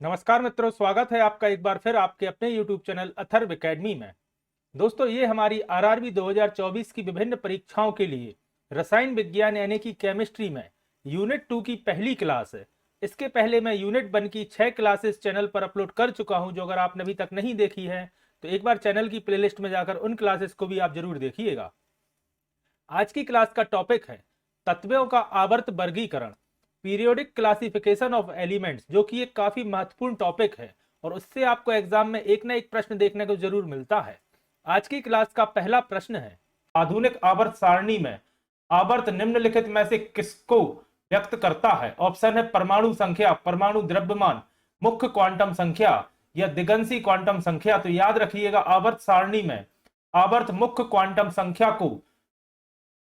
नमस्कार मित्रों, स्वागत है आपका एक बार फिर आपके अपने YouTube चैनल अथर्व एकेडमी में। दोस्तों, ये हमारी आरआरबी 2024 की विभिन्न परीक्षाओं के लिए रसायन विज्ञान यानी कि केमिस्ट्री में यूनिट 2 की पहली क्लास है। इसके पहले मैं यूनिट 1 की 6 क्लासेस चैनल पर अपलोड कर चुका हूं, जो अगर आपने अभी तक नहीं देखी है तो एक बार चैनल की प्लेलिस्ट में जाकर उन क्लासेस को भी आप जरूर देखिएगा। आज की क्लास का टॉपिक है तत्वों का आवर्त वर्गीकरण, पीरियोडिक क्लासिफिकेशन ऑफ एलिमेंट्स, जो कि एक काफी महत्वपूर्ण टॉपिक है और उससे आपको एग्जाम में एक ना एक प्रश्न देखने को जरूर मिलता है। आज की क्लास का पहला प्रश्न है, आधुनिक आवर्त सारणी में आवर्त निम्नलिखित में से किसको व्यक्त करता है? ऑप्शन है परमाणु संख्या, परमाणु द्रव्यमान, मुख्य क्वांटम संख्या या दिगंशी क्वांटम संख्या। तो याद रखिएगा, आवर्त सारणी में आवर्त मुख्य क्वांटम संख्या को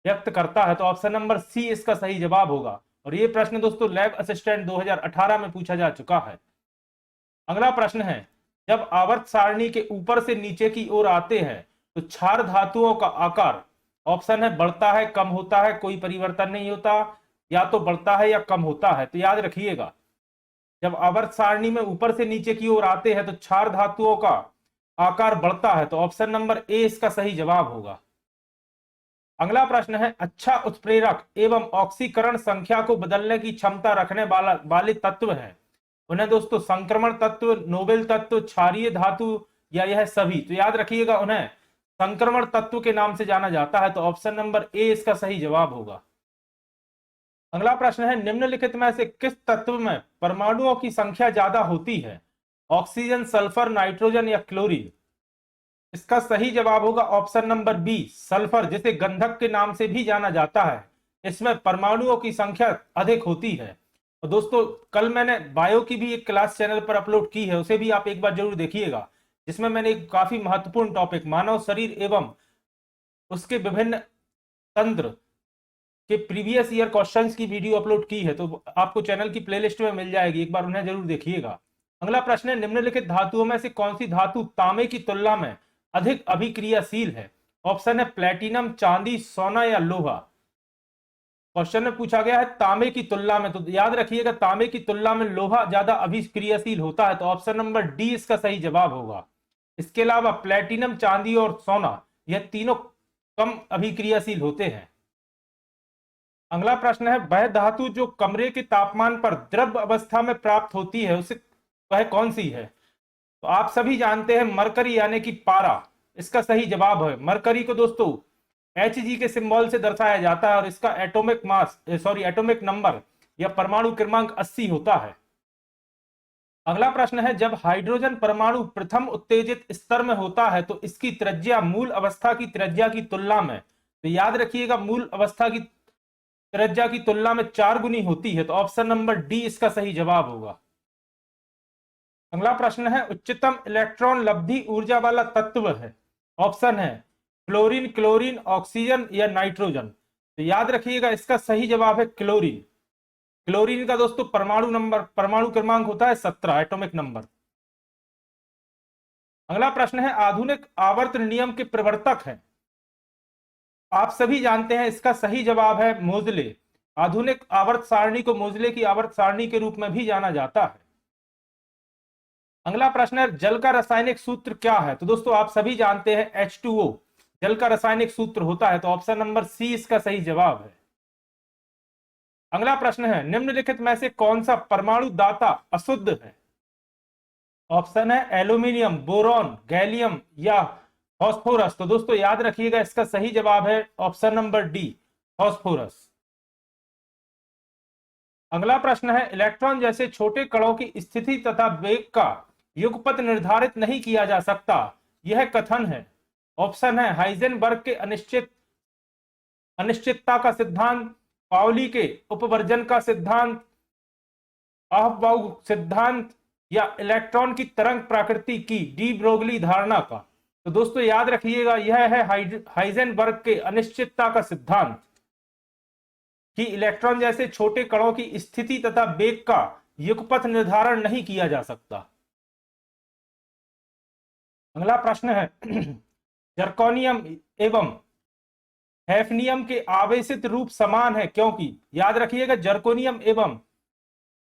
व्यक्त करता है, तो ऑप्शन नंबर सी इसका सही जवाब होगा। और ये प्रश्न दोस्तों लैब असिस्टेंट 2018 में पूछा जा चुका है। अगला प्रश्न है, जब आवर्त सारणी के ऊपर से नीचे की ओर आते हैं तो क्षार धातुओं का आकार, ऑप्शन है बढ़ता है, कम होता है, कोई परिवर्तन नहीं होता, या तो बढ़ता है या कम होता है। तो याद रखिएगा, जब आवर्त सारणी में ऊपर से नीचे की ओर आते हैं तो क्षार धातुओं का आकार बढ़ता है, तो ऑप्शन नंबर ए इसका सही जवाब होगा। अगला प्रश्न है, अच्छा उत्प्रेरक एवं ऑक्सीकरण संख्या को बदलने की क्षमता रखने वाले तत्व है। उन्हें दोस्तों संक्रमण तत्व, नोबेल तत्व, क्षारीय धातु या यह सभी। तो याद रखिएगा, उन्हें संक्रमण तत्व के नाम से जाना जाता है, तो ऑप्शन नंबर ए इसका सही जवाब होगा। अगला प्रश्न है, निम्नलिखित में से किस तत्व में परमाणुओं की संख्या ज्यादा होती है? ऑक्सीजन, सल्फर, नाइट्रोजन या क्लोरीन। इसका सही जवाब होगा ऑप्शन नंबर बी, सल्फर, जिसे गंधक के नाम से भी जाना जाता है। इसमें परमाणुओं की संख्या अधिक होती है। और दोस्तों, कल मैंने बायो की भी एक क्लास चैनल पर अपलोड की है, उसे भी आप एक बार जरूर देखिएगा, जिसमें मैंने एक काफी महत्वपूर्ण टॉपिक मानव शरीर एवं उसके विभिन्न तंत्र के प्रीवियस ईयर क्वेश्चंस की वीडियो अपलोड की है, तो आपको चैनल की प्लेलिस्ट में मिल जाएगी, एक बार उन्हें जरूर देखिएगा। अगला प्रश्न है, निम्नलिखित धातुओं में से कौन सी धातु तांबे की तुलना में अधिक अभिक्रियाशील है? ऑप्शन है प्लेटिनम, चांदी, सोना या लोहा। क्वेश्चन में पूछा गया है तांबे की तुलना में, तो याद रखिएगा तांबे की तुलना में लोहा ज्यादा अभिक्रियाशील होता है, तो ऑप्शन नंबर डी इसका सही जवाब होगा। इसके अलावा प्लेटिनम, चांदी और सोना यह तीनों कम अभिक्रियाशील होते हैं। अगला प्रश्न है, वह धातु जो कमरे के तापमान पर द्रव अवस्था में प्राप्त होती है उसे वह कौन सी है? तो आप सभी जानते हैं मरकरी यानी कि पारा इसका सही जवाब है। मरकरी को दोस्तों Hg के सिंबल से दर्शाया जाता है और इसका एटॉमिक नंबर या परमाणु क्रमांक 80 होता है। अगला प्रश्न है, जब हाइड्रोजन परमाणु प्रथम उत्तेजित स्तर में होता है तो इसकी त्रिज्या मूल अवस्था की त्रिज्या की तुलना में, तो याद रखिएगा मूल अवस्था की त्रिज्या की तुलना में 4 गुनी होती है, तो ऑप्शन नंबर डी इसका सही जवाब होगा। अगला प्रश्न है, उच्चतम इलेक्ट्रॉन लब्धि ऊर्जा वाला तत्व है। ऑप्शन है फ्लोरीन, क्लोरीन, ऑक्सीजन या नाइट्रोजन। तो याद रखिएगा इसका सही जवाब है क्लोरीन। क्लोरीन का दोस्तों परमाणु क्रमांक होता है 17, एटॉमिक नंबर। अगला प्रश्न है, आधुनिक आवर्त नियम के प्रवर्तक है। आप सभी जानते हैं इसका सही जवाब है मोजले। आधुनिक आवर्त सारणी को मोजले की आवर्त सारणी के रूप में भी जाना जाता है। अगला प्रश्न है, जल का रासायनिक सूत्र क्या है? तो दोस्तों आप सभी जानते हैं H2O जल का रासायनिक सूत्र होता है, तो ऑप्शन नंबर सी इसका सही जवाब है। अगला प्रश्न है, निम्नलिखित में से कौन सा परमाणु दाता अशुद्ध है? ऑप्शन है एल्यूमिनियम, बोरॉन, गैलियम या फास्फोरस। तो दोस्तों याद रखिएगा इसका सही जवाब है ऑप्शन नंबर डी, फास्फोरस। अगला प्रश्न है, इलेक्ट्रॉन जैसे छोटे कणों की स्थिति तथा वेग का युगपत निर्धारित नहीं किया जा सकता, यह कथन है। ऑप्शन है हाइजेनबर्ग के अनिश्चितता का सिद्धांत, पाउली के उपवर्जन का सिद्धांत, अहबाउ सिद्धांत या इलेक्ट्रॉन की तरंग प्रकृति की डी ब्रोगली धारणा का। तो दोस्तों याद रखिएगा यह है हाइजेनबर्ग के अनिश्चितता का सिद्धांत कि इलेक्ट्रॉन जैसे छोटे कणों की स्थिति तथा वेग का युगपथ निर्धारण नहीं किया जा सकता। अगला प्रश्न है, जर्कोनियम एवं हैफनियम के आवेशित रूप समान है क्योंकि, याद रखिएगा जर्कोनियम एवं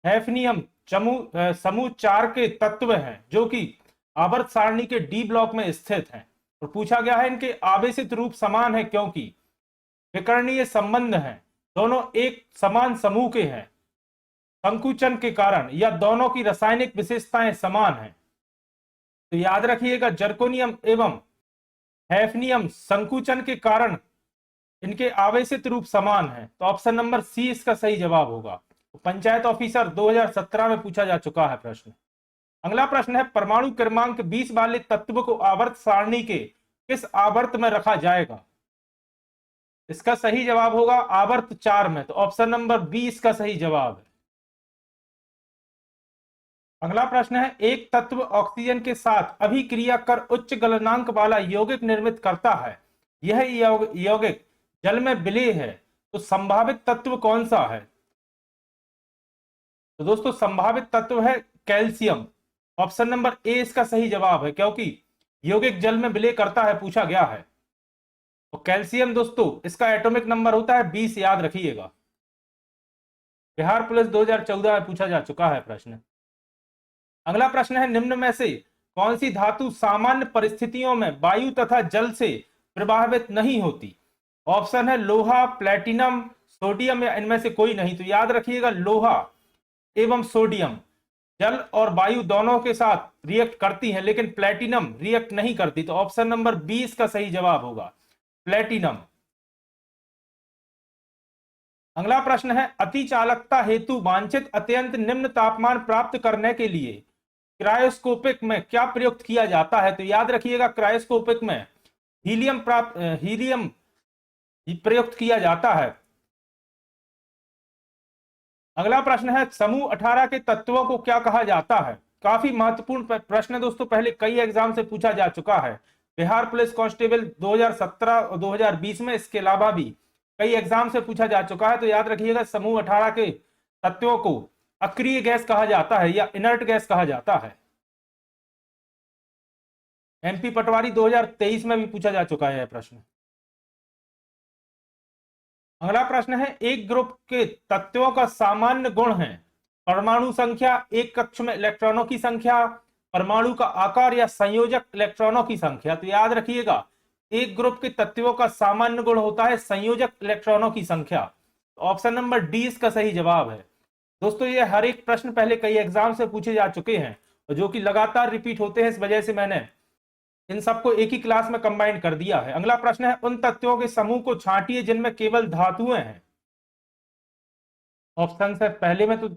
हैफनियम समूह 4 के तत्व हैं जो कि आवर्त सारणी के डी ब्लॉक में स्थित हैं। और पूछा गया है इनके आवेशित रूप समान है क्योंकि विकर्णीय संबंध हैं, दोनों एक समान समूह के हैं, संकुचन के कारण, या दोनों की रासायनिक विशेषताएं समान हैं। तो याद रखिएगा जर्कोनियम एवं हैफनियम संकुचन के कारण इनके आवेशित रूप समान है, तो ऑप्शन नंबर सी इसका सही जवाब होगा। तो पंचायत ऑफिसर 2017 में पूछा जा चुका है प्रश्न। अगला प्रश्न है परमाणु क्रमांक 20 वाले तत्व को आवर्त सारणी के किस आवर्त में रखा जाएगा? इसका सही जवाब होगा आवर्त 4 में, तो ऑप्शन नंबर बी इसका सही जवाब है। अगला प्रश्न है एक तत्व ऑक्सीजन के साथ अभिक्रिया कर उच्च गलनांक वाला यौगिक निर्मित करता है, यह यौगिक जल में विलेय है, तो संभावित तत्व कौन सा है? तो दोस्तों संभावित तत्व है कैल्शियम, ऑप्शन नंबर ए इसका सही जवाब है, क्योंकि यौगिक जल में विलय करता है, पूछा गया है। तो कैल्शियम दोस्तों इसका एटॉमिक नंबर होता है 20, याद रखिएगा। बिहार पुलिस 2014 में पूछा जा चुका है प्रश्न। अगला प्रश्न है निम्न में से कौन सी धातु सामान्य परिस्थितियों में वायु तथा जल से प्रभावित नहीं होती? ऑप्शन है लोहा, प्लेटिनम, सोडियम, या इनमें से कोई नहीं। तो याद रखिएगा लोहा एवं सोडियम जल और वायु दोनों के साथ रिएक्ट करती हैं, लेकिन प्लेटिनम रिएक्ट नहीं करती, तो ऑप्शन नंबर 20 का सही जवाब होगा प्लेटिनम। अगला प्रश्न है अति चालकता हेतु वांछित अत्यंत निम्न तापमान प्राप्त करने के लिए क्रायोस्कोपिक में क्या प्रयुक्त किया जाता है? तो याद रखिएगा क्रायोस्कोपिक में हीलियम प्रयुक्त किया जाता है। अगला प्रश्न है समूह 18 के तत्वों को क्या कहा जाता है? काफी महत्वपूर्ण प्रश्न है दोस्तों, पहले कई एग्जाम से पूछा जा चुका है, बिहार पुलिस कांस्टेबल 2017 और 2020 में, इसके अलावा भी कई एग्जाम से पूछा जा चुका है। तो याद रखिएगा समूह 18 के तत्वों को अक्रिय गैस कहा जाता है या इनर्ट गैस कहा जाता है। एमपी पटवारी 2023 में भी पूछा जा चुका है यह प्रश्न। अगला प्रश्न है एक ग्रुप के तत्वों का सामान्य गुण है परमाणु संख्या, एक कक्ष में इलेक्ट्रॉनों की संख्या, परमाणु का आकार, या संयोजक इलेक्ट्रॉनों की संख्या। तो याद रखिएगा एक ग्रुप के तत्वों का सामान्य गुण होता है संयोजक इलेक्ट्रॉनों की संख्या। ऑप्शन नंबर डी इसका सही जवाब है। दोस्तों ये हर एक प्रश्न पहले कई एग्जाम से पूछे जा चुके हैं और जो कि लगातार रिपीट होते हैं, इस वजह से मैंने इन सबको एक ही क्लास में कंबाइन कर दिया है। अगला प्रश्न है उन तत्वों के समूह को छांटिए जिनमें केवल धातुएं हैं। ऑप्शन है पहले में तो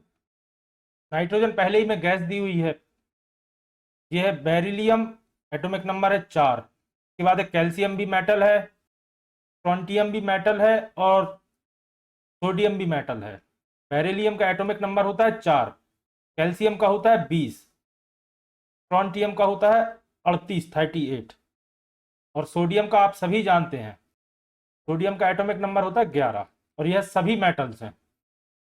नाइट्रोजन पहले ही में गैस दी हुई है, यह है बेरिलियम, एटॉमिक नंबर है 4। इसके बाद कैल्शियम भी मेटल है, स्ट्रोंटियम भी मेटल है और सोडियम भी मेटल है। बेरिलियम का एटॉमिक नंबर होता है 4, कैल्शियम का होता है 20, स्ट्रोंटियम का होता है 38 और सोडियम का आप सभी जानते हैं, सोडियम का एटॉमिक नंबर होता है 11। और यह सभी मेटल्स हैं।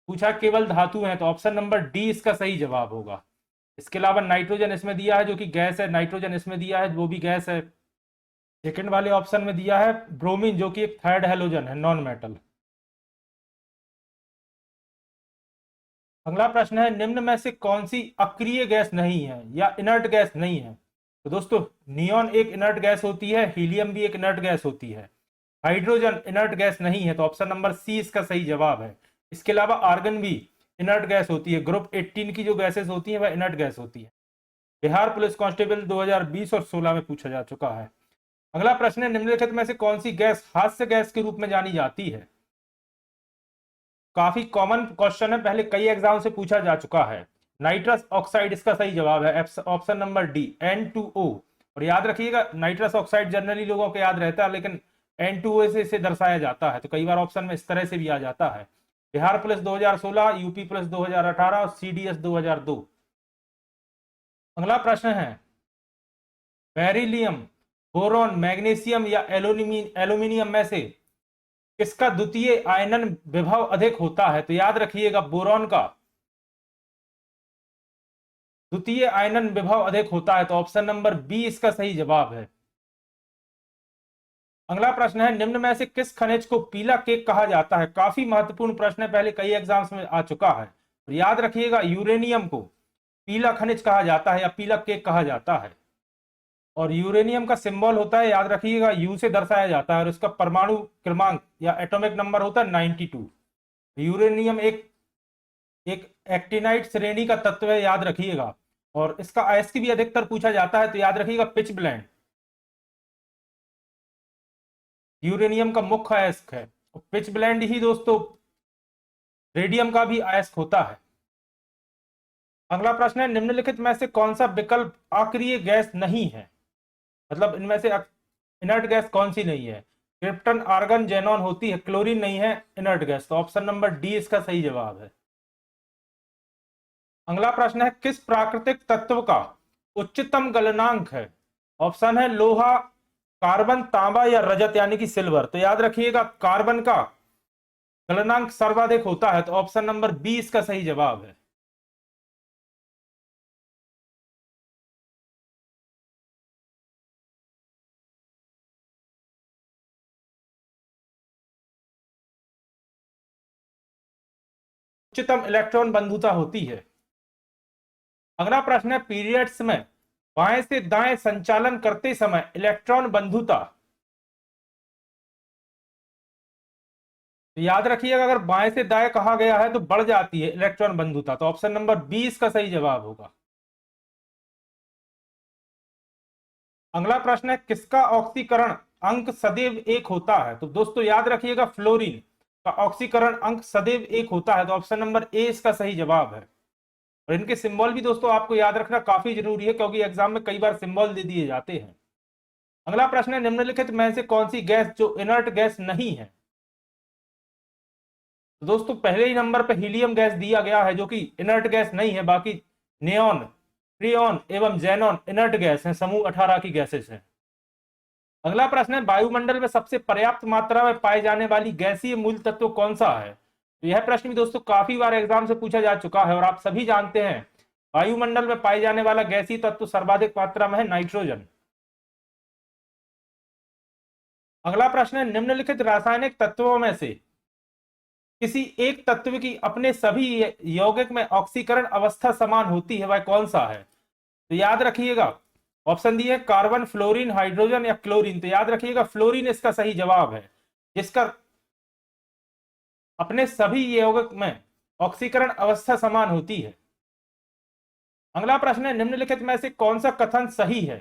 पूछा केवल धातु हैं, तो ऑप्शन नंबर डी इसका सही जवाब होगा। इसके अलावा नाइट्रोजन इसमें दिया है जो कि गैस है, नाइट्रोजन इसमें दिया है वो भी गैस है। सेकंड वाले ऑप्शन में दिया है ब्रोमीन जो कि एक थर्ड हेलोजन है, नॉन मेटल। अगला प्रश्न है निम्न में से कौन सी अक्रिय गैस नहीं है या इनर्ट गैस नहीं है? तो दोस्तों नियॉन एक इनर्ट गैस होती है, हीलियम भी एक इनर्ट गैस होती है, हाइड्रोजन इनर्ट गैस नहीं है, तो ऑप्शन नंबर सी इसका सही जवाब है। इसके अलावा आर्गन भी इनर्ट गैस होती है, ग्रुप 18 की जो गैसेस होती हैं वह इनर्ट गैस होती है। बिहार पुलिस कांस्टेबल 2020 और 16 में पूछा जा चुका है। अगला प्रश्न है निम्नलिखित में से कौन सी गैस हास्य गैस के रूप में जानी जाती है? काफी कॉमन क्वेश्चन है, पहले कई एग्जाम से पूछा जा चुका है। नाइट्रस ऑक्साइड इसका सही जवाब है, ऑप्शन नंबर डी N2O। और याद रखिएगा नाइट्रस ऑक्साइड जनरली लोगों को याद रहता है, लेकिन N2O से इसे दर्शाया जाता है, तो कई बार ऑप्शन में इस तरह से भी आ जाता है। बिहार पुलिस 2016, यूपी पुलिस 2018 और CDS 2002। अगला प्रश्न है बेरिलियम, बोरॉन, मैग्नीशियम या एल्यूमिनियम में से किसका द्वितीय आयनन विभव अधिक होता है? तो याद रखिएगा बोरॉन का द्वितीय आयनन विभव अधिक होता है, तो ऑप्शन नंबर बी इसका सही जवाब है। अगला प्रश्न है निम्न में से किस खनिज को पीला केक कहा जाता है? काफी महत्वपूर्ण प्रश्न है, पहले कई एग्जाम्स में आ चुका है। और याद रखिएगा यूरेनियम को पीला खनिज कहा जाता है या पीला केक कहा जाता है, और यूरेनियम का सिंबल होता है, याद रखिएगा, यू से दर्शाया जाता है, और इसका परमाणु क्रमांक या एटॉमिक नंबर होता है 92। यूरेनियम एक एक एक्टिनाइट श्रेणी का तत्व है, याद रखिएगा, और इसका अयस्क भी अधिकतर पूछा जाता है, तो याद रखिएगा पिच ब्लेंड यूरेनियम का मुख्य अयस्क है। पिच ब्लेंड ही दोस्तों रेडियम का भी अयस्क होता है। अगला प्रश्न है, निम्नलिखित में से कौन सा विकल्प अक्रिय गैस नहीं है, मतलब इनमें से इनर्ट गैस कौन सी नहीं है? क्रिप्टन, आर्गन, जेनॉन होती है, क्लोरीन नहीं है इनर्ट गैस, तो ऑप्शन नंबर डी इसका सही जवाब है। अगला प्रश्न है, किस प्राकृतिक तत्व का उच्चतम गलनांक है? ऑप्शन है लोहा, कार्बन, तांबा या रजत यानी कि सिल्वर, तो याद रखिएगा कार्बन का गलनांक सर्वाधिक होता है, तो ऑप्शन नंबर बी इसका सही जवाब है। उच्चतम इलेक्ट्रॉन बंधुता होती है। अगला प्रश्न है, पीरियड्स में बाएं से दाएं संचालन करते समय इलेक्ट्रॉन बंधुता, तो याद रखिएगा अगर बाएं से दाएं कहा गया है तो बढ़ जाती है इलेक्ट्रॉन बंधुता, तो ऑप्शन नंबर बी इसका सही जवाब होगा। अगला प्रश्न है, किसका ऑक्सीकरण अंक सदैव एक होता है? तो दोस्तों याद रखिएगा फ्लोरीन का ऑक्सीकरण अंक सदैव एक होता है, तो ऑप्शन नंबर ए इसका सही जवाब है। और इनके सिंबल भी दोस्तों आपको याद रखना काफी जरूरी है, क्योंकि एग्जाम में कई बार सिंबल दे दिए जाते हैं। अगला प्रश्न है, निम्नलिखित में से कौन सी गैस जो इनर्ट गैस नहीं है? तो दोस्तों पहले ही नंबर पर हीलियम गैस दिया गया है जो कि इनर्ट गैस नहीं है, बाकी नियॉन, फ्रियॉन एवं जेनॉन इनर्ट गैस हैं, समूह 18 की गैसेस हैं। अगला प्रश्न है, वायुमंडल में सबसे पर्याप्त मात्रा में पाए जाने वाली गैसीय मूल तत्व कौन सा है? तो यह प्रश्न भी दोस्तों काफी बार एग्जाम से पूछा जा चुका है और आप सभी जानते हैं वायुमंडल में पाए जाने वाला गैसीय तत्व सर्वाधिक मात्रा में है नाइट्रोजन। अगला प्रश्न है, निम्नलिखित रासायनिक तत्वों में से किसी एक तत्व की अपने सभी यौगिक में ऑक्सीकरण अवस्था समान होती है, वह कौन सा है? तो याद रखिएगा ऑप्शन दिए कार्बन, फ्लोरीन, हाइड्रोजन या क्लोरीन, तो याद रखिएगा फ्लोरीन इसका सही जवाब है, जिसका अपने सभी यौगिक में ऑक्सीकरण अवस्था समान होती है। अगला प्रश्न है, निम्नलिखित में से कौन सा कथन सही है?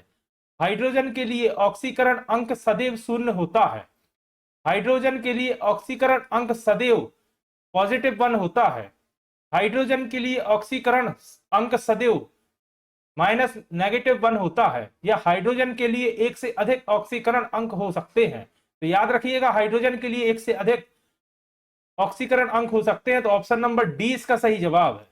हाइड्रोजन के लिए ऑक्सीकरण अंक सदैव शून्य होता है। हाइड्रोजन के लिए ऑक्सीकरण अंक सदैव +1 होता है। हाइड्रोजन के लिए ऑक्सीकरण अंक सदैव -1 होता है, या हाइड्रोजन के लिए एक से अधिक ऑक्सीकरण अंक हो सकते हैं। तो याद रखिएगा हाइड्रोजन के लिए एक से अधिक ऑक्सीकरण अंक हो सकते हैं, तो ऑप्शन नंबर डी इसका सही जवाब है।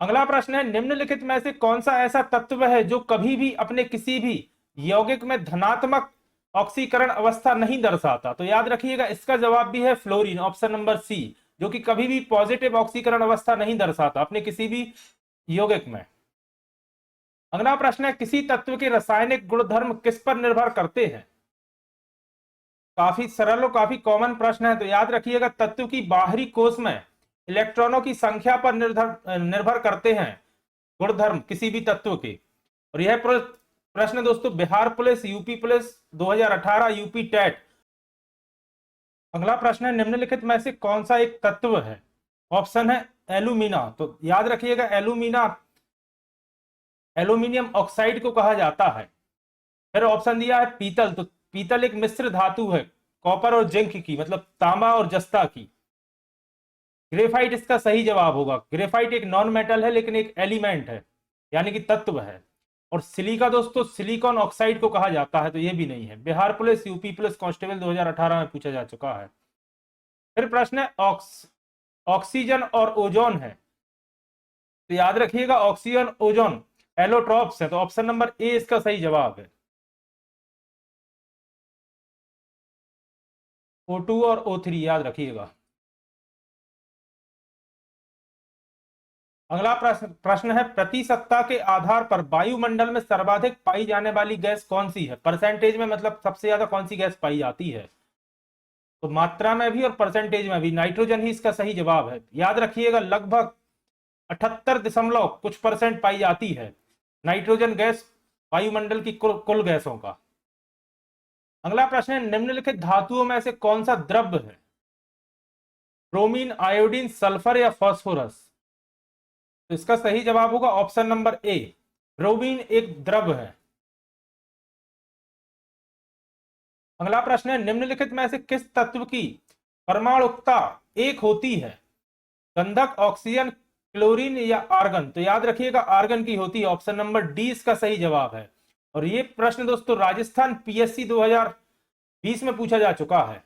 अगला प्रश्न है, निम्नलिखित में से कौन सा ऐसा तत्व है जो कभी भी अपने किसी भी यौगिक में धनात्मक ऑक्सीकरण अवस्था नहीं दर्शाता? तो याद रखिएगा इसका जवाब भी है फ्लोरीन, ऑप्शन नंबर सी, जो कि कभी भी पॉजिटिव ऑक्सीकरण अवस्था नहीं दर्शाता अपने किसी भी यौगिक में। अगला प्रश्न है, किसी तत्व के रासायनिक गुणधर्म किस पर निर्भर करते हैं? काफी सरल और काफी कॉमन प्रश्न है, तो याद रखिएगा तत्व की बाहरी कोश में इलेक्ट्रॉनों की संख्या पर निर्भर करते हैं गुणधर्म किसी भी तत्व के। और यह प्रश्न दोस्तों Bihar police, UP police 2018, UP TET. अगला प्रश्न है, निम्नलिखित में से कौन सा एक तत्व है? ऑप्शन है एल्यूमिना, तो याद रखिएगा एल्यूमिना एल्यूमिनियम ऑक्साइड को कहा जाता है। फिर ऑप्शन दिया है पीतल, तो पीतल एक मिश्र धातु है कॉपर और जिंक की, मतलब तांबा और जस्ता की। ग्रेफाइट इसका सही जवाब होगा। ग्रेफाइट एक नॉन मेटल है लेकिन एक एलिमेंट है, यानी कि तत्व है। और सिलिका दोस्तों सिलिकॉन ऑक्साइड को कहा जाता है, तो ये भी नहीं है। Bihar police, UP police constable 2018 में पूछा जा चुका है। फिर प्रश्न है ऑक्सीजन और ओजोन है, तो याद रखिएगा ऑक्सीजन ओजोन एलोट्रॉप्स है, तो ऑप्शन नंबर ए इसका सही जवाब है। O2 और O3 याद रखिएगा। अगला प्रश्न है, प्रति सत्ता के आधार पर वायुमंडल में सर्वाधिक पाई जाने वाली गैस कौन सी है? परसेंटेज में मतलब सबसे ज्यादा कौन सी गैस पाई जाती है? तो मात्रा में भी और परसेंटेज में भी नाइट्रोजन ही इसका सही जवाब है। याद रखिएगा लगभग 78 दशमलव कुछ परसेंट पाई जाती है नाइट्रोजन गैस वायुमंडल की कुल गैसों का। अगला प्रश्न है, निम्नलिखित धातुओं में से कौन सा द्रव्य है? ब्रोमीन, आयोडीन, सल्फर या फास्फोरस? तो इसका सही जवाब होगा ऑप्शन नंबर ए, ब्रोमीन एक द्रव्य है। अगला प्रश्न है, निम्नलिखित में से किस तत्व की परमाणुकता एक होती है? गंधक, ऑक्सीजन, क्लोरीन या आर्गन? तो याद रखिएगा आर्गन की होती है, ऑप्शन नंबर डी इसका सही जवाब है। और ये प्रश्न दोस्तों राजस्थान पीएससी 2020 में पूछा जा चुका है।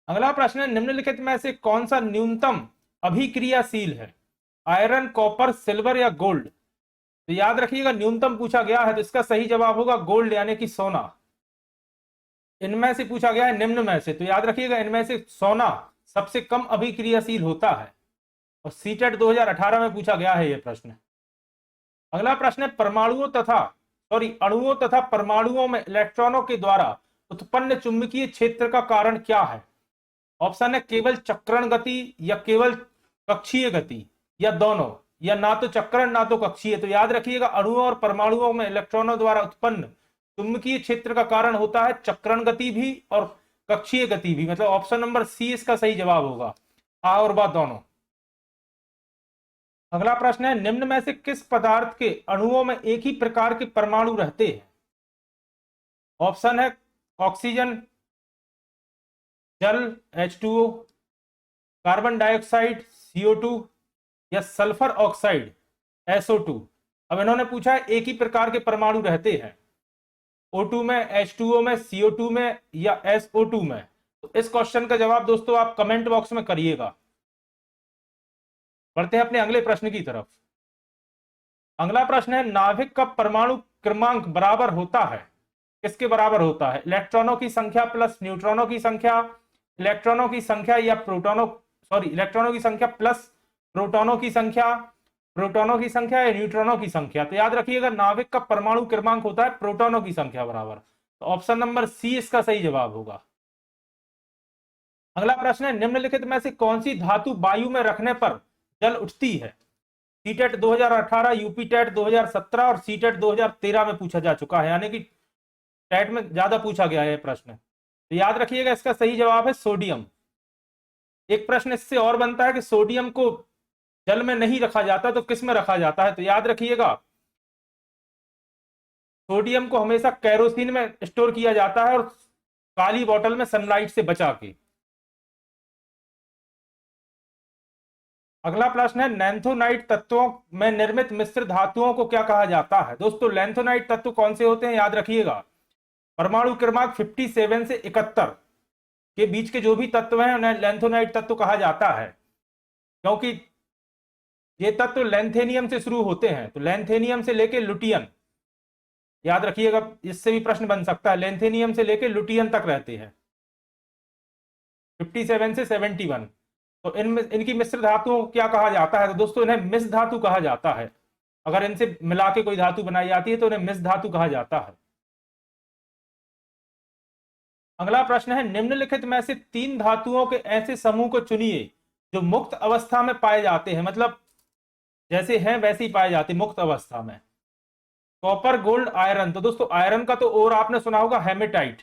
अगला प्रश्न है, निम्नलिखित में से कौन सा न्यूनतम अभिक्रियाशील है? आयरन, कॉपर, सिल्वर या गोल्ड? तो याद रखिएगा न्यूनतम पूछा गया है, तो इसका सही जवाब होगा गोल्ड यानी कि सोना। इनमें से पूछा गया है निम्न में से, तो याद रखिएगा इनमें से सोना सबसे कम अभिक्रियाशील होता है और सीटेट 2018 में पूछा गया है यह प्रश्न। अगला प्रश्न है, अणुओं तथा परमाणुओं में इलेक्ट्रॉनों के द्वारा उत्पन्न चुंबकीय क्षेत्र का कारण क्या है? ऑप्शन है केवल चक्रण गति या केवल कक्षीय गति या दोनों या ना तो चक्रण ना तो कक्षीय। तो याद रखिएगा अणुओं और परमाणुओं में इलेक्ट्रॉनों द्वारा उत्पन्न चुंबकीय क्षेत्र का कारण होता है चक्रण गति भी और कक्षीय गति भी, मतलब ऑप्शन नंबर सी इसका सही जवाब होगा, आ और बा दोनों। अगला प्रश्न है, निम्न में से किस पदार्थ के अणुओं में एक ही प्रकार के परमाणु रहते हैं? ऑप्शन है ऑक्सीजन, जल H2O, कार्बन डाइऑक्साइड CO2 या सल्फर ऑक्साइड SO2। अब इन्होंने पूछा है एक ही प्रकार के परमाणु रहते हैं O2 में, H2O में, CO2 में या SO2 में। तो इस क्वेश्चन का जवाब दोस्तों आप कमेंट बॉक्स में करिएगा। बढ़ते हैं अपने अगले प्रश्न की तरफ। अगला प्रश्न है, नाभिक का परमाणु क्रमांक बराबर होता है, किसके बराबर होता है? इलेक्ट्रॉनों की संख्या प्लस न्यूट्रॉनों की संख्या, इलेक्ट्रॉनों की संख्या या इलेक्ट्रॉनों की संख्या प्लस प्रोटॉनों की संख्या, प्रोटॉनों की संख्या या न्यूट्रॉनों की संख्या? तो याद रखिएगा नाभिक का परमाणु क्रमांक होता है प्रोटॉनों की संख्या बराबर, तो ऑप्शन नंबर सी इसका सही जवाब होगा। अगला प्रश्न है, निम्नलिखित में से कौन सी धातु वायु में रखने पर जल उठती है? सीटेट 2018, यूपी टेट 2017 और सीटेट 2013 में पूछा जा चुका है, यानी कि टेट में ज्यादा पूछा गया है प्रश्न। तो याद रखिएगा इसका सही जवाब है सोडियम। एक प्रश्न इससे और बनता है कि सोडियम को जल में नहीं रखा जाता तो किस में रखा जाता है? तो याद रखिएगा सोडियम को हमेशा कैरोसिन में स्टोर किया जाता है और काली बोतल में सनलाइट से बचा के। अगला प्रश्न है, लैंथोनाइट तत्वों में निर्मित मिश्र धातुओं को क्या कहा जाता है? दोस्तों लैंथोनाइट तत्व कौन से होते हैं? याद रखिएगा परमाणु क्रमांक 57 से 71 के बीच के जो भी तत्व हैं उन्हें लैंथोनाइट तत्व कहा जाता है, क्योंकि ये तत्व लैंथेनियम से शुरू होते हैं। तो लैंथेनियम से लेके लुटियन, याद रखिएगा इससे भी प्रश्न बन सकता है, लैंथेनियम से लेके लुटियन तक रहते हैं 57 से 71। तो इनकी मिश्र धातुओं को क्या कहा जाता है? तो दोस्तों इन्हें मिश्र धातु कहा जाता है। अगर इनसे मिला के कोई धातु बनाई जाती है तो इन्हें मिश्र धातु कहा जाता है। अगला प्रश्न है, निम्नलिखित में से तीन धातुओं के ऐसे समूह को चुनिए जो मुक्त अवस्था में पाए जाते हैं, मतलब जैसे हैं वैसे ही पाए जाते मुक्त अवस्था में। Copper, gold, iron. तो दोस्तों आयरन का तो और आपने सुना होगा हेमेटाइट,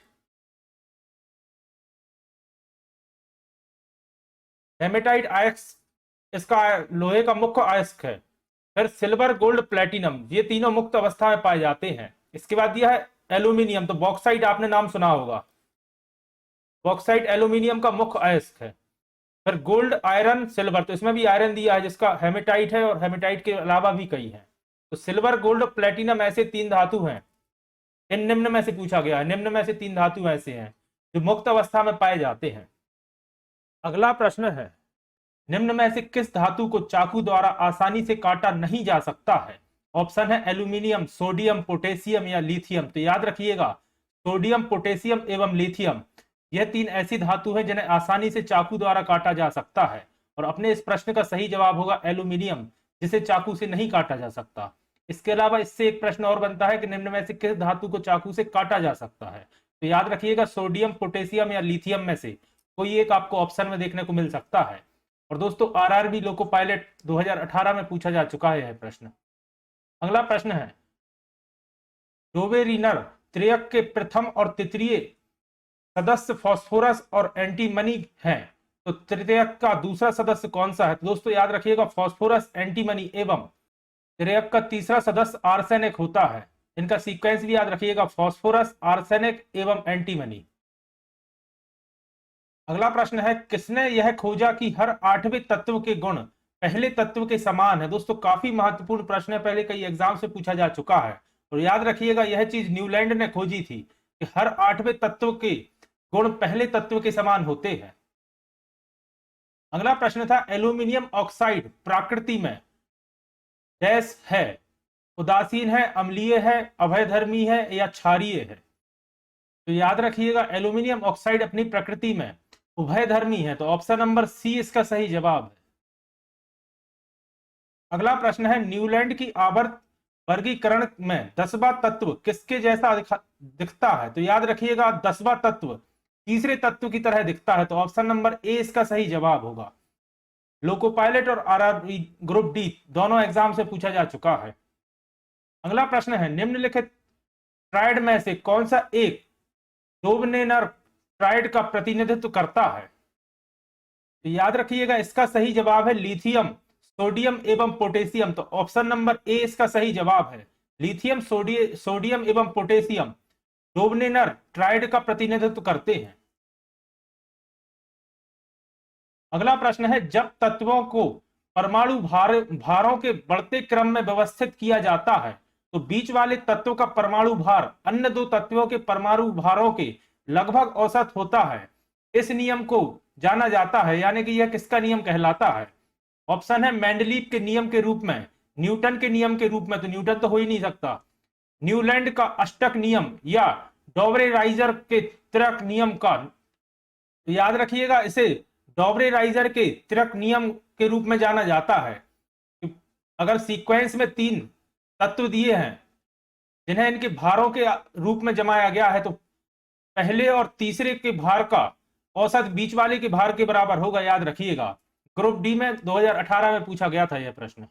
हेमेटाइट अयस्क इसका लोहे का मुख्य अयस्क है। फिर सिल्वर, गोल्ड, प्लेटिनम, ये तीनों मुक्त अवस्था में पाए जाते हैं। इसके बाद दिया है एल्यूमिनियम, तो बॉक्साइट आपने नाम सुना होगा, बॉक्साइट एल्यूमिनियम का मुख्य अयस्क है। फिर गोल्ड, आयरन, सिल्वर, तो इसमें भी आयरन दिया है जिसका हेमेटाइट है, और हेमेटाइट के अलावा भी कई हैं। तो सिल्वर, गोल्ड, प्लेटिनम ऐसे तीन धातु हैं, इन निम्न में से पूछा गया है, निम्न में से तीन धातु ऐसे हैं जो मुक्त अवस्था में पाए जाते हैं। अगला प्रश्न है, निम्न में से किस धातु को चाकू द्वारा आसानी से काटा नहीं जा सकता है? ऑप्शन है एल्यूमिनियम, सोडियम, पोटेशियम या लिथियम। तो याद रखिएगा सोडियम, पोटेशियम एवं लिथियम यह तीन ऐसी धातु हैं जिन्हें आसानी से चाकू द्वारा काटा जा सकता है, और अपने इस प्रश्न का सही जवाब होगा एल्यूमिनियम, जिसे चाकू से नहीं काटा जा सकता। इसके अलावा इससे एक प्रश्न और बनता है कि निम्न में से किस धातु को चाकू से काटा जा सकता है? तो याद रखिएगा सोडियम, पोटेशियम या लिथियम में से कोई एक आपको ऑप्शन में देखने को मिल सकता है। और दोस्तों आरआरबी लोको पायलट 2018 में पूछा जा चुका है यह प्रश्न। अगला प्रश्न है, डोबेरीनर त्रियक के प्रथम और तृतीय सदस्य फास्फोरस और एंटीमनी हैं, तो त्रियक का दूसरा सदस्य कौन सा है? तो दोस्तों याद रखिएगा फास्फोरस, एंटीमनी एवं त्रियक का तीसरा सदस्य आर्सेनिक होता है। इनका सीक्वेंस भी याद रखिएगा, फास्फोरस, आर्सेनिक एवं एंटीमनी। अगला प्रश्न है, किसने यह खोजा कि हर 8वें तत्व के गुण पहले तत्व के समान है? दोस्तों काफी महत्वपूर्ण प्रश्न है, पहले कई एग्जाम से पूछा जा चुका है। और याद रखिएगा यह चीज न्यूलैंड ने खोजी थी कि हर 8वें तत्व के गुण पहले तत्व के समान होते हैं। अगला प्रश्न था, एल्यूमिनियम ऑक्साइड प्रकृति में डैश है? उदासीन है, अम्लीय है, अभयधर्मी है या क्षारीय है? तो याद रखिएगा एल्यूमिनियम ऑक्साइड अपनी प्रकृति में उभयधर्मी है, तो ऑप्शन नंबर सी इसका सही जवाब है। अगला प्रश्न है, न्यूलैंड की आवर्त वर्गीकरण में 10वां तत्व किसके जैसा दिखता है? तो याद रखिएगा 10वां तत्व तीसरे तत्व की तरह दिखता है, तो ऑप्शन नंबर ए इसका सही जवाब होगा। लोको पायलट और आरआरबी ग्रुप डी दोनों एग्जाम से पूछा जा चुका है। अगला प्रश्न है, निम्नलिखित ट्राइड में से कौन सा एक डोबनेनर ट्राइड का प्रतिनिधित्व करता है? तो याद रखिएगा इसका सही जवाब है लिथियम, सोडियम एवं पोटेशियम, तो ऑप्शन नंबर ए इसका सही जवाब है। लिथियम, सोडियम एवं पोटेशियम डोबनेनर ट्राइड का प्रतिनिधित्व करते हैं। अगला प्रश्न है, जब तत्वों को परमाणु भारों के बढ़ते क्रम में व्यवस्थित किया जाता है तो बीच वाले तत्व का परमाणु भार अन्य दो तत्वों के परमाणु भारों के लगभग औसत होता है। इस नियम को जाना जाता है, यानी कि यह किसका नियम कहलाता है? ऑप्शन है मेंडलीव के नियम के रूप में, न्यूटन के नियम के रूप में, तो न्यूटन तो हो ही नहीं सकता, न्यूलैंड का अष्टक नियम या डॉबरे-राइजर के त्रिक नियम का। तो याद रखिएगा इसे डॉबरे-राइजर के त्रिक नियम के रूप में जाना जाता है। अगर सीक्वेंस में 3 तत्व दिए हैं जिन्हें इनके भारों के रूप में जमाया गया है, तो पहले और तीसरे के भार का औसत बीच वाले के भार के बराबर होगा, याद रखिएगा। ग्रुप डी में 2018 में पूछा गया था यह प्रश्न,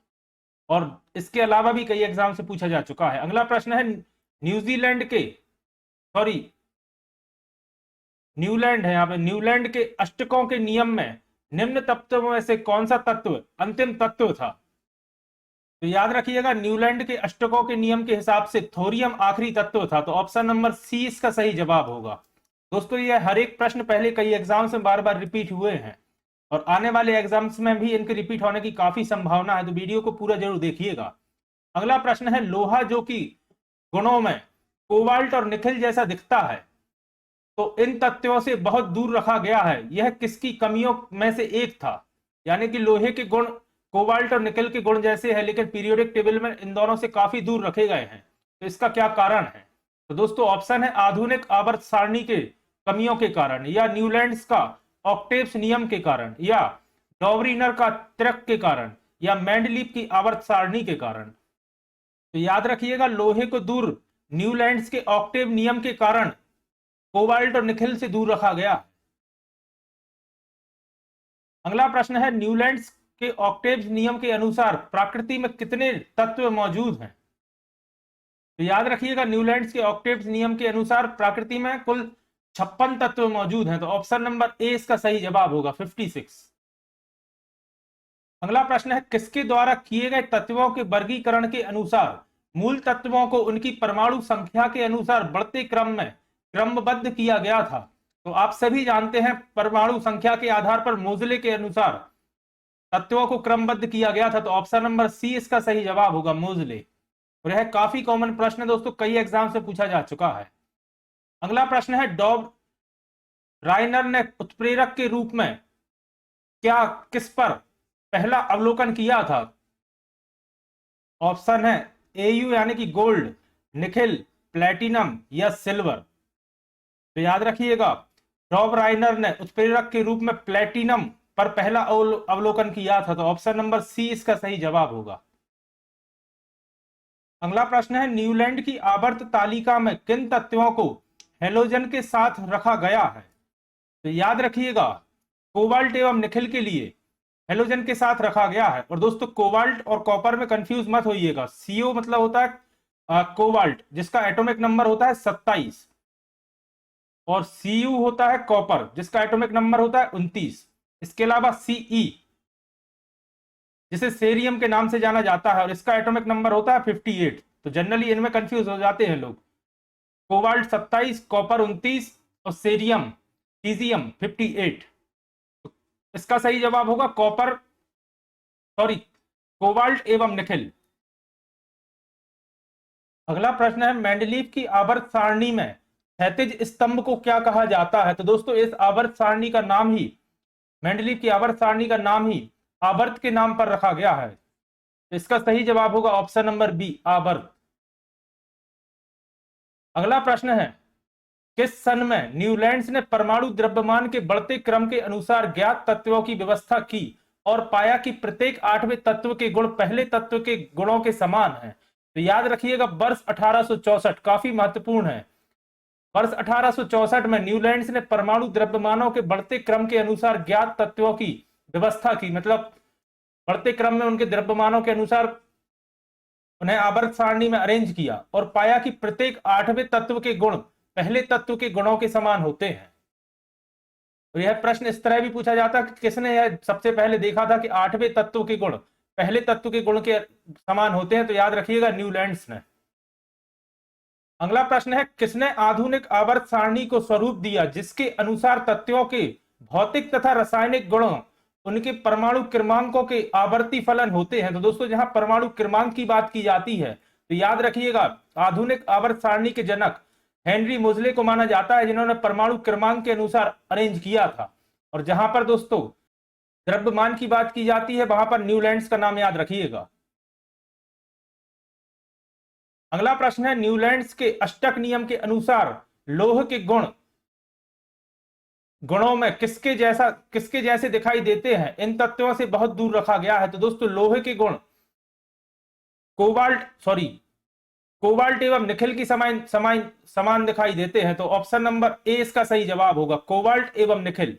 और इसके अलावा भी कई एग्जाम से पूछा जा चुका है। अगला प्रश्न है, न्यूलैंड है यहाँ पे, न्यूलैंड के अष्टकों के नियम में निम्न तत्वों में से कौन सा तत्व अंतिम तत्व था? तो याद रखिएगा न्यूलैंड के अष्टकों के नियम के हिसाब से थोरियम आखिरी तत्व था, तो ऑप्शन नंबर सी इसका सही जवाब होगा। दोस्तों ये हर एक प्रश्न पहले कई एग्जाम में बार बार रिपीट हुए हैं और आने वाले एग्जाम्स में भी इनके रिपीट होने की काफी संभावना है, तो वीडियो को पूरा जरूर देखिएगा। अगला प्रश्न है, लोहा जो कि गुणों में कोबाल्ट और निकेल जैसा दिखता है, तो इन तत्वों से बहुत दूर रखा गया है, यह किसकी कमियों में से एक था? यानी कि लोहे के गुण कोबाल्ट और निकेल के गुण जैसे हैं, लेकिन पीरियोडिक टेबल में इन दोनों से काफी दूर रखे गए हैं, तो इसका क्या कारण है? तो दोस्तों ऑप्शन है आधुनिक आवर्त सारणी के कमियों के कारण, या न्यूलैंड्स का ऑक्टेव्स नियम के कारण, या डॉबरीनर का त्रिक के कारण, या मेंडलीव की आवर्त सारणी के कारण। तो याद रखिएगा लोहे को दूर न्यूलैंड्स के ऑक्टेव नियम के कारण कोबाल्ट और निकेल से दूर रखा गया। अगला प्रश्न है, न्यूलैंड्स के ऑक्टेव नियम के अनुसार प्रकृति में कितने तत्व मौजूद हैं? तो याद रखिएगा न्यूलैंड्स के ऑक्टेव नियम के अनुसार प्रकृति में कुल 56 तत्व मौजूद हैं, तो ऑप्शन नंबर ए इसका सही जवाब होगा 56। अगला प्रश्न है, किसके द्वारा किए गए तत्वों के वर्गीकरण के अनुसार मूल तत्वों को उनकी परमाणु संख्या के अनुसार बढ़ते क्रम में क्रमबद्ध किया गया था? तो आप सभी जानते हैं परमाणु संख्या के आधार पर मोजले के अनुसार तत्वों को क्रमबद्ध किया गया था, तो ऑप्शन नंबर सी इसका सही जवाब होगा मोजले। और यह काफी कॉमन प्रश्न है दोस्तों, कई एग्जाम से पूछा जा चुका है। अगला प्रश्न है, डॉब राइनर ने उत्प्रेरक के रूप में क्या किस पर पहला अवलोकन किया था? ऑप्शन है एयू यानी कि गोल्ड, निकेल, प्लेटिनम या सिल्वर। तो याद रखिएगा डॉब राइनर ने उत्प्रेरक के रूप में प्लेटिनम पर पहला अवलोकन किया था, तो ऑप्शन नंबर सी इसका सही जवाब होगा। अगला प्रश्न है, न्यूलैंड की आवर्त तालिका में किन तत्वों को हेलोजन के साथ रखा गया है? तो याद रखिएगा, कोबाल्ट एवं निकेल के लिए हेलोजन के साथ रखा गया है। और दोस्तों कोबाल्ट और कॉपर में कंफ्यूज मत होइएगा। सीओ मतलब होता है कोबाल्ट, जिसका एटॉमिक नंबर होता है 27, और सीयू होता है कॉपर, जिसका एटॉमिक नंबर होता है 29। इसके अलावा सीई, जिसे सेरियम के नाम से जाना जाता है, और इसका एटॉमिक नंबर होता है 58। तो जनरली इनमें कंफ्यूज हो जाते हैं लोग। कोबाल्ट 27, कॉपर 29 और सेरियम सीजियम 58। तो इसका सही जवाब होगा कॉपर, सॉरी, कोबाल्ट एवं निकेल। अगला प्रश्न है, मेंडलीव की आवर्त सारणी में क्षैतिज स्तंभ को क्या कहा जाता है? तो दोस्तों इस आवर्त सारणी का नाम ही, मेंडलीव की आवर्त सारणी का नाम ही आवर्त के नाम पर रखा गया है। तो इसका सही जवाब होगा ऑप्शन नंबर बी, आवर्त। अगला प्रश्न है, किस सन में न्यूलैंड्स ने परमाणु द्रव्यमान के बढ़ते क्रम के अनुसार ज्ञात तत्वों की व्यवस्था की और पाया कि प्रत्येक 8वें तत्व के गुण पहले तत्व के गुणों के समान हैं? तो याद रखिएगा, वर्ष 1864 काफी महत्वपूर्ण है। वर्ष 1864 में न्यूलैंड्स ने परमाणु द्रव्यमानों के बढ़ते क्रम के अनुसार ज्ञात तत्वों की व्यवस्था की, मतलब बढ़ते क्रम में उनके द्रव्यमानों के अनुसार उन्हें आवर्त सारणी में अरेंज किया और पाया कि प्रत्येक 8वें तत्व के गुण पहले तत्व के गुणों के समान होते हैं। तो यह प्रश्न इस तरह भी पूछा जाता है कि किसने यह सबसे पहले देखा था कि 8वें तत्व के गुण पहले तत्व के गुण के समान होते हैं? तो याद रखिएगा, न्यूलैंड्स ने। अगला प्रश्न है, किसने आधुनिक आवर्त सारणी को स्वरूप दिया जिसके अनुसार तत्वों के भौतिक तथा रासायनिक गुणों उनके परमाणु क्रमांकों के आवर्ती फलन होते हैं? तो दोस्तों जहां परमाणु क्रमांक की बात की जाती है, तो याद रखिएगा, आधुनिक आवर्त सारणी के जनक हेनरी मोजले को माना जाता है, जिन्होंने परमाणु क्रमांक के अनुसार अरेंज किया था। और जहां पर दोस्तों द्रव्यमान की बात की जाती है, वहां पर न्यूलैंड्स का नाम याद रखिएगा। अगला प्रश्न है, न्यूलैंड्स के अष्टक नियम के अनुसार लोह के गुणों में किसके जैसे दिखाई देते हैं? इन तत्वों से बहुत दूर रखा गया है। तो दोस्तों लोहे के गुण कोबाल्ट एवं निकेल की समान दिखाई देते हैं। तो ऑप्शन नंबर ए इसका सही जवाब होगा, कोबाल्ट एवं निकेल।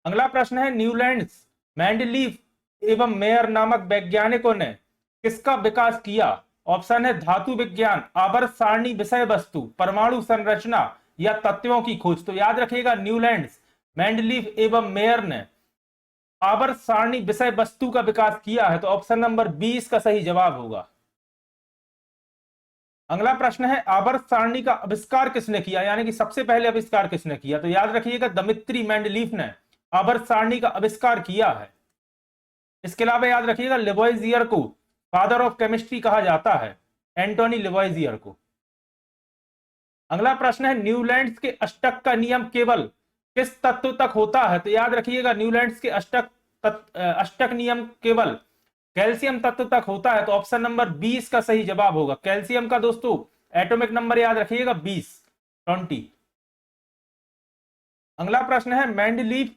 अगला प्रश्न है, न्यूलैंड्स, मेंडलीव एवं मेयर नामक वैज्ञानिकों ने किसका विकास किया? ऑप्शन है धातु विज्ञान, आवर्त सारणी विषय वस्तु, परमाणु संरचना या तत्वों की खोज। तो याद रखिएगा, न्यूलैंड्स, मेंडलीव एवं मेयर ने आवर्त सारणी विषय वस्तु का विकास किया है। तो ऑप्शन नंबर बी इसका सही जवाब होगा। अगला प्रश्न है, आवर्त सारणी का आविष्कार किसने किया, यानी कि सबसे पहले आविष्कार किसने किया? तो याद रखिएगा, दमित्री मेंडलीव ने आवर्त सारणी का आविष्कार किया है। इसके अलावा याद रखिएगा, लेवोइजियर को फादर ऑफ केमिस्ट्री कहा जाता है, एंटोनी लेवोइजियर को। अगला प्रश्न है, न्यूलैंड्स के अष्टक का नियम केवल किस तत्व तक होता है? तो याद रखिएगा, न्यूलैंड्स के अष्टक नियम केवल कैल्शियम तत्व तक होता है। तो ऑप्शन नंबर 20 का सही जवाब होगा। कैल्शियम का दोस्तों एटॉमिक नंबर याद रखिएगा 20। अगला प्रश्न है, मेंडलीव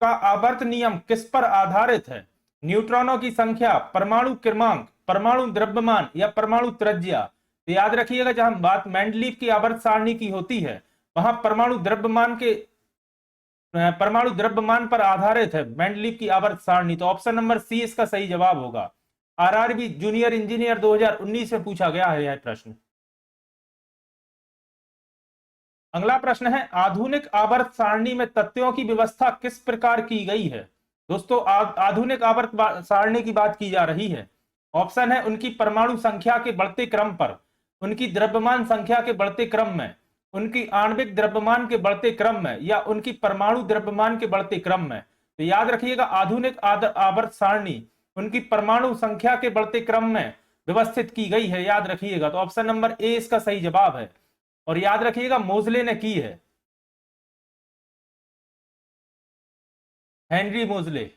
का आवर्त नियम किस पर आधारित है? न्यूट्रॉनों की संख्या, परमाणु क्रमांक, परमाणु द्रव्यमान या परमाणु त्रिज्या? तो याद रखिएगा, जहां बात मेंडलीव की आवर्त सारणी की होती है, वहां परमाणु द्रव्यमान पर आधारित है मेंडलीव की आवर्त सारणी। तो ऑप्शन नंबर सी इसका सही जवाब होगा। आरआरबी जूनियर इंजीनियर 2019 में पूछा गया है यह प्रश्न। अगला प्रश्न है, आधुनिक आवर्त सारणी में तत्वों की व्यवस्था किस प्रकार की गई है? दोस्तों आधुनिक आवर्त सारणी की बात की जा रही है। ऑप्शन है, उनकी परमाणु संख्या के बढ़ते क्रम पर, उनकी द्रव्यमान संख्या के बढ़ते क्रम में, उनकी आणविक द्रव्यमान के बढ़ते क्रम में या उनकी परमाणु द्रव्यमान के बढ़ते क्रम में। तो याद रखिएगा, आधुनिक आवर्त सारणी उनकी परमाणु संख्या के बढ़ते क्रम में व्यवस्थित की गई है, याद रखिएगा। तो ऑप्शन नंबर ए इसका सही जवाब है, और याद रखिएगा मोजले ने की है, हेनरी मोजले।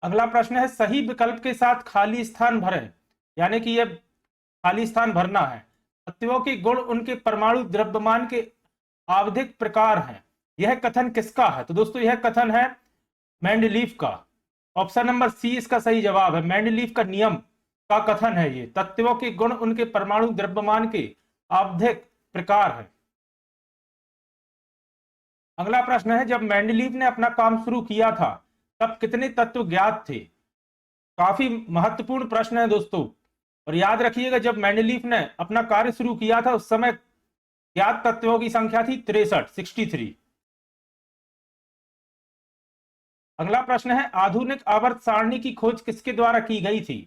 अगला प्रश्न है, सही विकल्प के साथ खाली स्थान भरें, यानी कि यह खाली स्थान भरना है। तत्वों के गुण उनके परमाणु द्रव्यमान के आवधिक प्रकार हैं, यह कथन किसका है? तो दोस्तों यह कथन है मेंडलीव का। ऑप्शन नंबर सी इसका सही जवाब है। मेंडलीव का नियम का कथन है ये। तत्वों के गुण उनके परमाणु द्रव्यमान के आवधिक प्रकार है। अगला प्रश्न है, जब मेंडलीव ने अपना काम शुरू किया था तब कितने तत्व ज्ञात थे? काफी महत्वपूर्ण प्रश्न है दोस्तों, और याद रखिएगा जब मेंडलीव ने अपना कार्य शुरू किया था उस समय ज्ञात तत्वों की संख्या थी 63। अगला प्रश्न है, आधुनिक आवर्त सारणी की खोज किसके द्वारा की गई थी?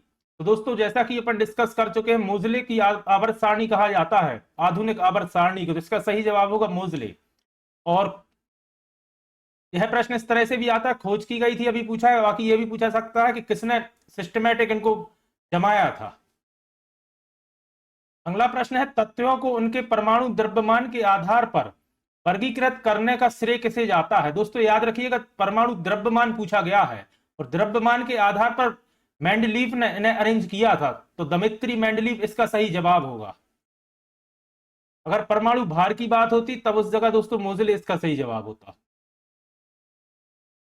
तो दोस्तों जैसा कि अपन डिस्कस कर चुके हैं, मोजले की आवर्त सारणी कहा जाता है आधुनिक आवर्त सारणी को, तो इसका सही जवाब होगा मोजले। और यह प्रश्न इस तरह से भी आता है, खोज की गई थी अभी पूछा है, बाकी यह भी पूछा सकता है कि किसने सिस्टमैटिक इनको जमाया था। अगला प्रश्न है, तत्वों को उनके परमाणु द्रव्यमान के आधार पर वर्गीकृत करने का श्रेय किसे जाता है? दोस्तों याद रखिएगा परमाणु द्रव्यमान पूछा गया है और द्रव्यमान के आधार पर मेंडलीव ने इन्हें अरेंज किया था, तो दमित्री मेंडलीव इसका सही जवाब होगा। अगर परमाणु भार की बात होती तब उस जगह दोस्तों मोजले इसका सही जवाब होता।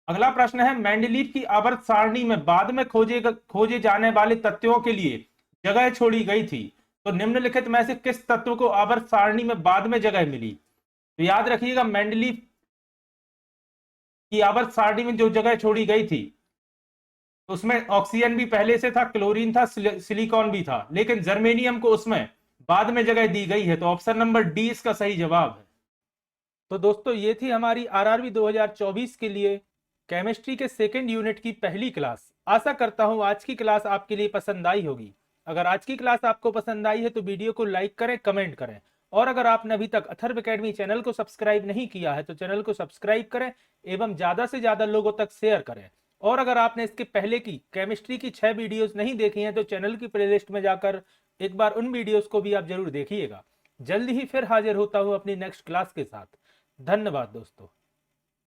अगला प्रश्न है, मेंडलीव की आवर्त सारणी में बाद में खोजे जाने वाले तत्वों के लिए जगह छोड़ी गई थी, तो निम्नलिखित में से किस तत्व को आवर्त सारणी में बाद में जगह मिली? तो याद रखिएगा मेंडलीव की आवर्त सारणी में जो जगह छोड़ी गई थी तो उसमें ऑक्सीजन भी पहले से था, क्लोरीन था, सिलिकॉन भी था, लेकिन जर्मेनियम को उसमें बाद में जगह दी गई है, तो ऑप्शन नंबर डी इसका सही जवाब है। तो दोस्तों ये थी हमारी आरआरबी 2024 के लिए केमिस्ट्री के सेकंड यूनिट की पहली क्लास। आशा करता हूं आज की क्लास आपके लिए पसंद आई होगी। अगर आज की क्लास आपको पसंद आई है तो वीडियो को लाइक करें, कमेंट करें, और अगर आपने अभी तक अथर्व एकेडमी चैनल को सब्सक्राइब नहीं किया है तो चैनल को सब्सक्राइब करें एवं ज्यादा से ज्यादा लोगों तक शेयर करें। और अगर आपने इसके पहले की केमिस्ट्री की 6 वीडियोस नहीं देखी हैं तो चैनल की प्लेलिस्ट में जाकर एक बार उन वीडियोस को भी आप जरूर देखिएगा। जल्दी ही फिर हाजिर होता हूं अपनी नेक्स्ट क्लास के साथ। धन्यवाद दोस्तों।